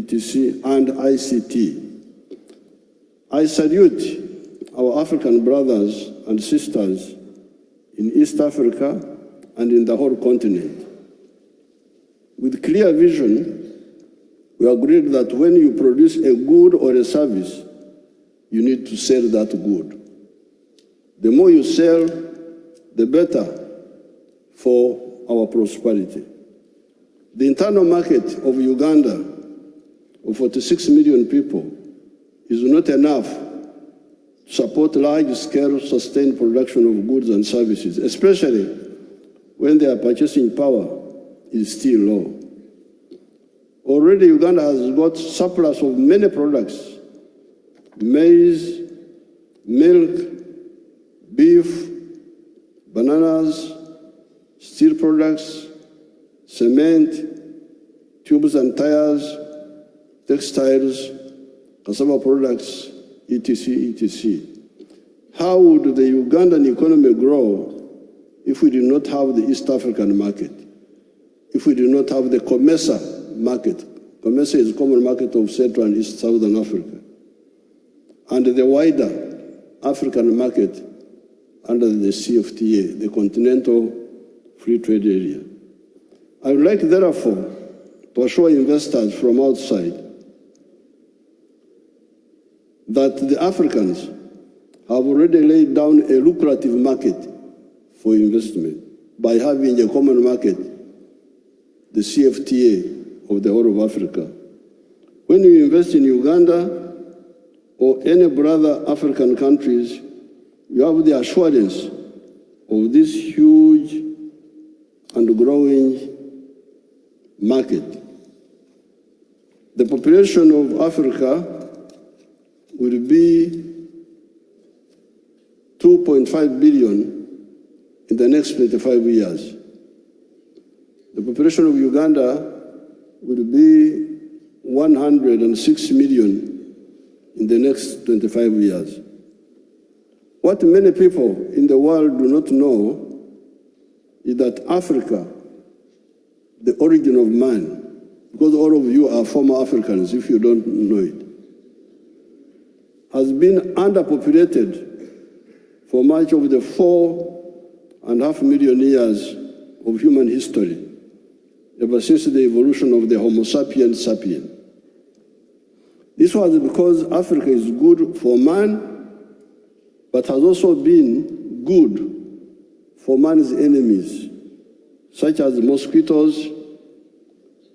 etc., and ICT. I salute our African brothers and sisters in East Africa and in the whole continent. With clear vision, we agreed that when you produce a good or a service, you need to sell that good. The more you sell, the better for our prosperity. The internal market of Uganda, of 46 million people, is not enough to support large-scale sustained production of goods and services, especially when their purchasing power is still low. Already Uganda has got surplus of many products: maize, milk, beef, bananas, steel products, cement, tubes and tires, textiles, cassava products, etc., etc. How would the Ugandan economy grow if we did not have the East African market? If we did not have the COMESA market? COMESA is the common market of Central and East Southern Africa. And the wider African market under the CFTA, the Continental Free Trade Area. I would like, therefore, to assure investors from outside that the Africans have already laid down a lucrative market for investment by having a common market, the CFTA of the whole of Africa. When you invest in Uganda or any brother African countries, you have the assurance of this huge and growing market. The population of Africa will be 2.5 billion in the next 25 years. The population of Uganda will be 106 million in the next 25 years. What many people in the world do not know is that Africa, the origin of man, because all of you are former Africans if you don't know it, has been underpopulated for much of the 4.5 million years of human history, ever since the evolution of the Homo sapiens sapien. This was because Africa is good for man, but has also been good for man's enemies, such as the mosquitoes,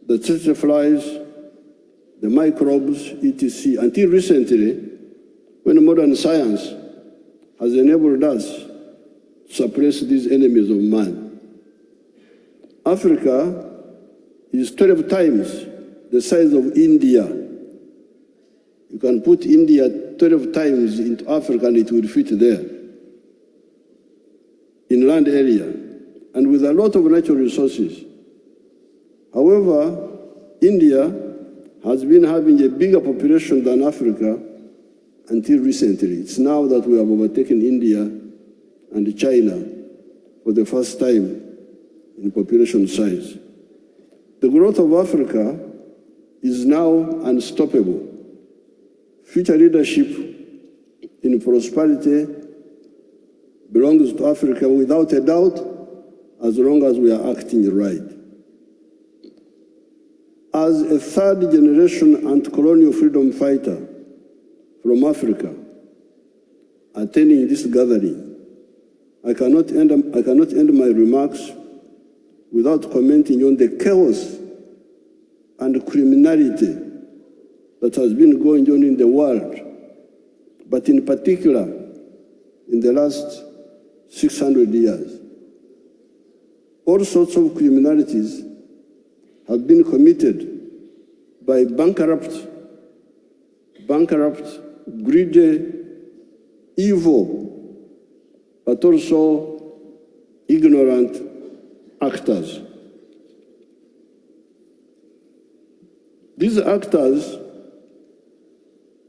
the tsetse flies, the microbes, etc., until recently, when modern science has enabled us to suppress these enemies of man. Africa is 12 times the size of India. You can put India 12 times into Africa and it will fit there, in land area, and with a lot of natural resources. However, India has been having a bigger population than Africa until recently. It's now that we have overtaken India and China for the first time in population size. The growth of Africa is now unstoppable. Future leadership in prosperity belongs to Africa without a doubt, as long as we are acting right. As a third generation anti-colonial freedom fighter from Africa, attending this gathering, I cannot end my remarks without commenting on the chaos and criminality that has been going on in the world, but in particular in the last 600 years. All sorts of criminalities have been committed by bankrupt, greedy, evil, but also ignorant actors. These actors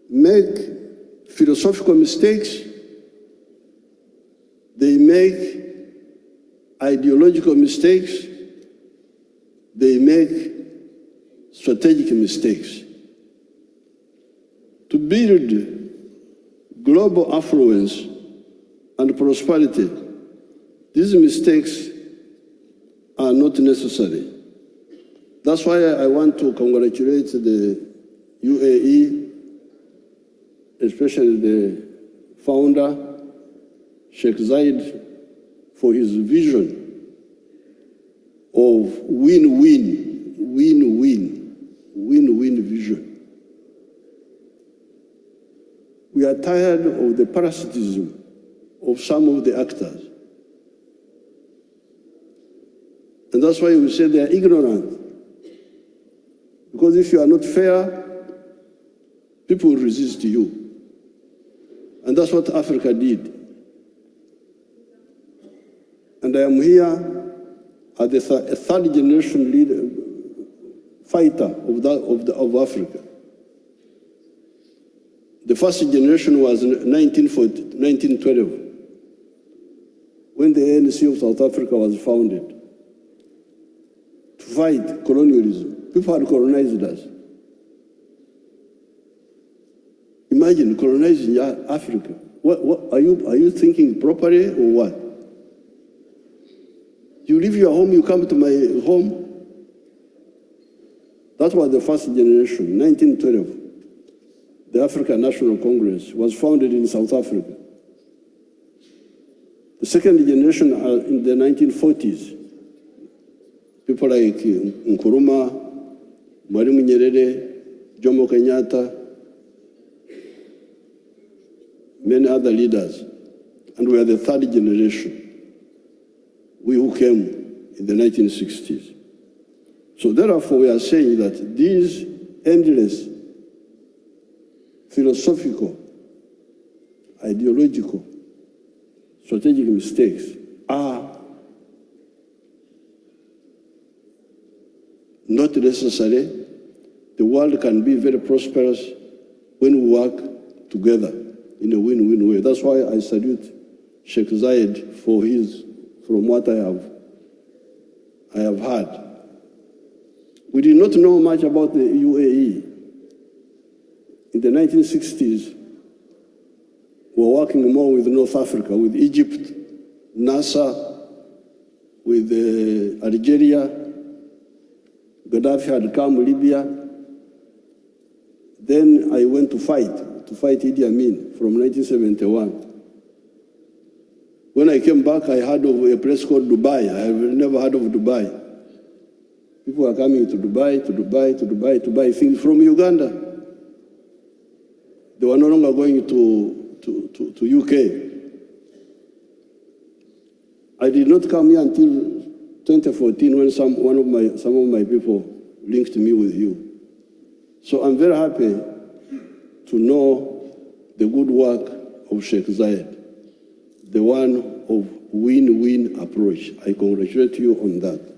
make philosophical mistakes, they make ideological mistakes, they make strategic mistakes. build global affluence and prosperity, these mistakes are not necessary. That's why I want to congratulate the UAE, especially the founder, Sheikh Zayed, for his vision of win-win vision. We are tired of the parasitism of some of the actors. And that's why we say they are ignorant. Because if you are not fair, people will resist you. And that's what Africa did. And I am here as a third generation leader, fighter of Africa. The first generation was in 1912, when the ANC of South Africa was founded, to fight colonialism. People had colonized us. Imagine colonizing Africa. What are you thinking properly or what? You leave your home, you come to my home. That was the first generation, 1912. The African National Congress was founded in South Africa. The second generation are in the 1940s. People like Nkrumah, Mwalimu Nyerere, Jomo Kenyatta, many other leaders. And we are the third generation, we who came in the 1960s. So therefore, we are saying that these endless philosophical, ideological, strategic mistakes are not necessary. The world can be very prosperous when we work together in a win-win way. That's why I salute Sheikh Zayed for from what I have heard. We did not know much about the UAE. In the 1960s, we were working more with North Africa, with Egypt, Nasser, with Algeria. Gaddafi had come Libya. Then I went to fight Idi Amin from 1971. When I came back, I heard of a place called Dubai. I have never heard of Dubai. People are coming to Dubai to buy things from Uganda. They were no longer going to UK. I did not come here until 2014 when some of my people linked me with you. So I'm very happy to know the good work of Sheikh Zayed, the one of win-win approach. I congratulate you on that.